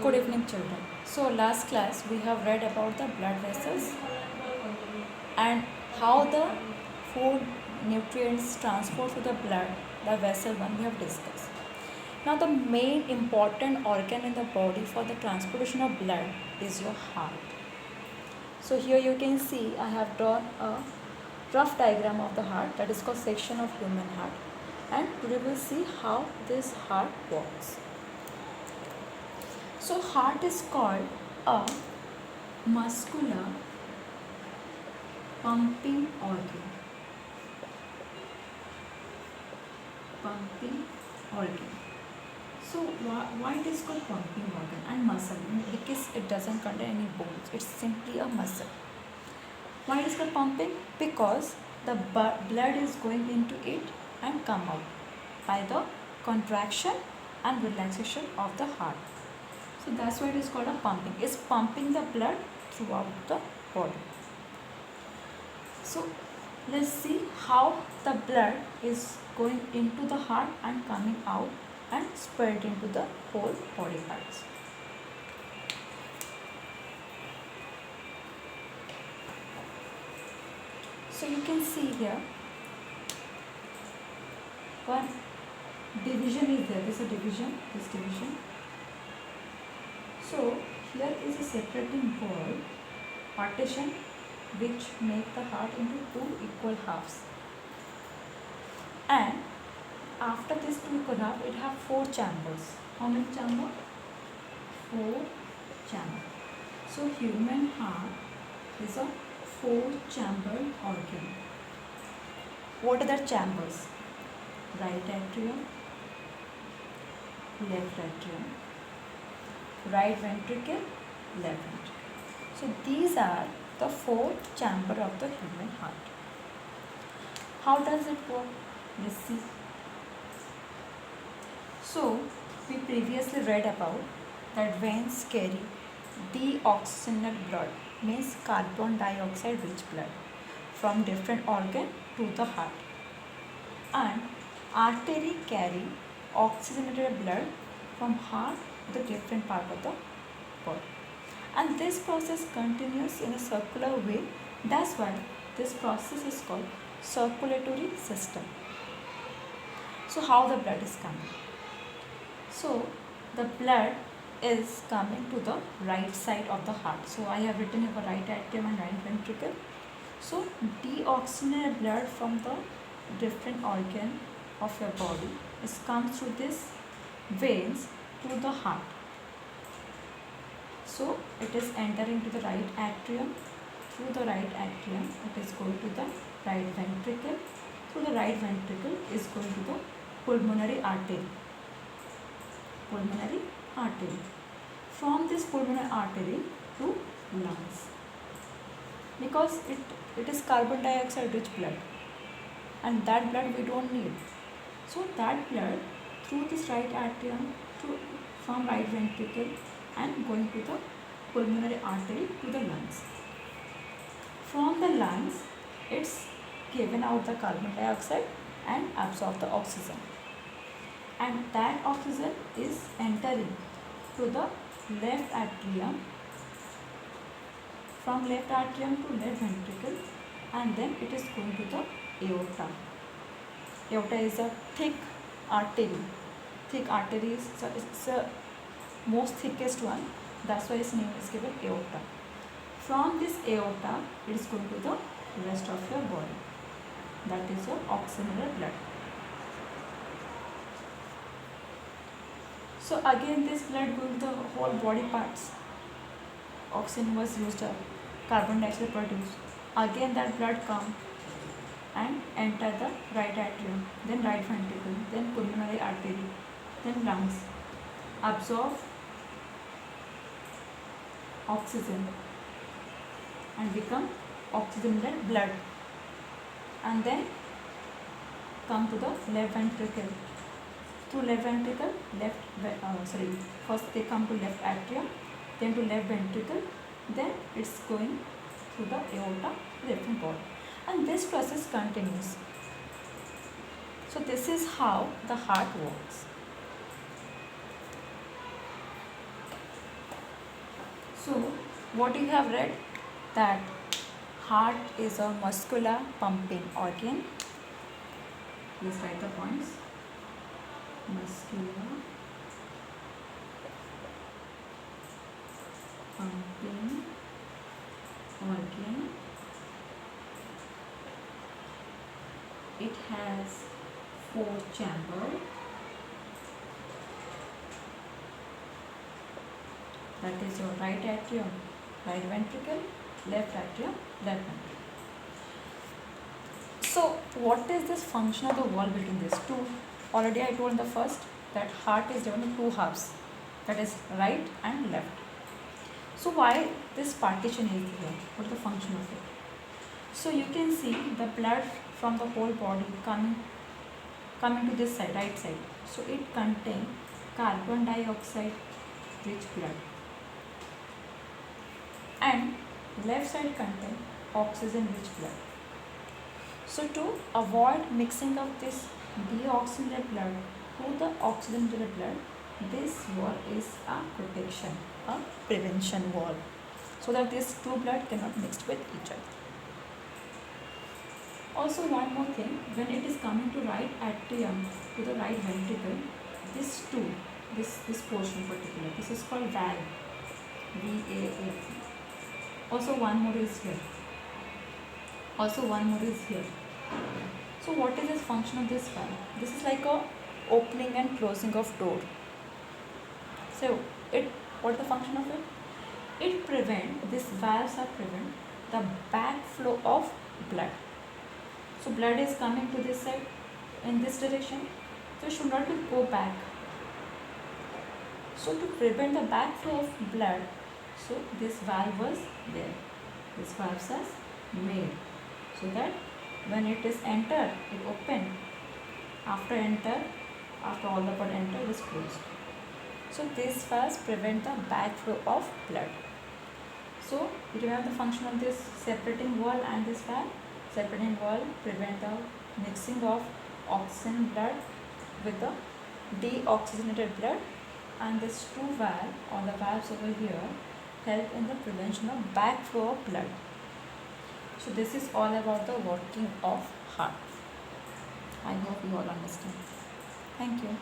Good evening, children. So, last class we have read about the blood vessels and how the food nutrients transport through the blood, the vessel one we have discussed. Now, the main important organ in the body for the transportation of blood is your heart. So, here you can see I have drawn a rough diagram of the heart, that is called section of human heart, and today we will see how this heart works. So, heart is called a muscular pumping organ. Pumping organ. So why it is called pumping organ and muscle? Because it doesn't contain any bones. It's simply a muscle. Why it is called pumping? Because the blood is going into it and come out by the contraction and relaxation of the heart. So that's why it is called a pumping. It's pumping the blood throughout the body. So let's see how the blood is going into the heart and coming out and spread into the whole body parts. So you can see here one division is there. This is a division, this division. So here is a separating wall, partition, which make the heart into two equal halves. And after this two equal half, it have four chambers. How many chambers? Four chambers. So human heart is a four-chambered organ. What are the chambers? Right atrium, left atrium, right ventricle, left ventricle. So these are the four chambers of the human heart. How does it work? Let's see. So we previously read about that veins carry deoxygenated blood, means carbon dioxide rich blood, from different organ to the heart, and artery carry oxygenated blood from heart to the different part of the body, and this process continues in a circular way. That's why this process is called circulatory system. So how the blood is coming? So the blood is coming to the right side of the heart. So I have written here right atrium and right ventricle. So deoxygenated blood from the different organ of your body is comes through this veins to the heart. So it is entering to the right atrium. Through the right atrium, it is going to the right ventricle. Through the right ventricle is going to the pulmonary artery. Pulmonary artery. From this pulmonary artery to lungs. Because it is carbon dioxide rich blood, and that blood we don't need. So that blood through this right atrium from right ventricle and going to the pulmonary artery to the lungs. From the lungs, it's given out the carbon dioxide and absorb the oxygen, and that oxygen is entering to the left atrium, from left atrium to left ventricle, and then it is going to the aorta. Aorta is a thick artery. Thick artery is it's the most thickest one. That's why its name is given aorta. From this aorta, it is going to the rest of your body. That is your oxygenated blood. So again, this blood going to the whole body parts. Oxygen was used up, carbon dioxide produced. Again that blood come and enter the right atrium, then right ventricle, then pulmonary artery, then lungs, absorb oxygen and become oxygenated blood, and then come to the left ventricle. To left ventricle, first they come to left atrium, then to left ventricle, then it's going through the aorta to different body, and this process continues. So this is how the heart works. So what you have read, that heart is a muscular pumping organ. Please write the points. Muscular pumping organ. It has 4 chambers. That is your right atrium, right ventricle, left atrium, left ventricle. So what is this function of the wall between these two? Already I told in the first that heart is divided into 2 halves, that is right and left. So why this partition is here? What is the function of it? So you can see the blood from the whole body coming to this side, right side. So it contains carbon dioxide rich blood, and left side contains oxygen rich blood. So to avoid mixing of this deoxygenated blood to the oxygenated blood, this wall is a protection, a prevention wall, so that these two blood cannot mix with each other. Also one more thing, when it is coming to right atrium to the right ventricle, this portion particular, this is called valve, VALV. Also one more is here. So what is the function of this valve? This is like a opening and closing of door. So what is the function of it? These valves are prevent the backflow of blood. So blood is coming to this side in this direction, so it should not go back. So to prevent the backflow of blood, so this valve was there. This valve was made so that when it is entered, it open. After all the blood enter, it is closed. So this valves prevent the backflow of blood. So you remember the function of this separating wall and this valve. Separating wall prevent the mixing of oxygen blood with the deoxygenated blood, and this two valve or the valves over here help in the prevention of backflow of blood. So this is all about the working of heart. I hope you all understand. Thank you.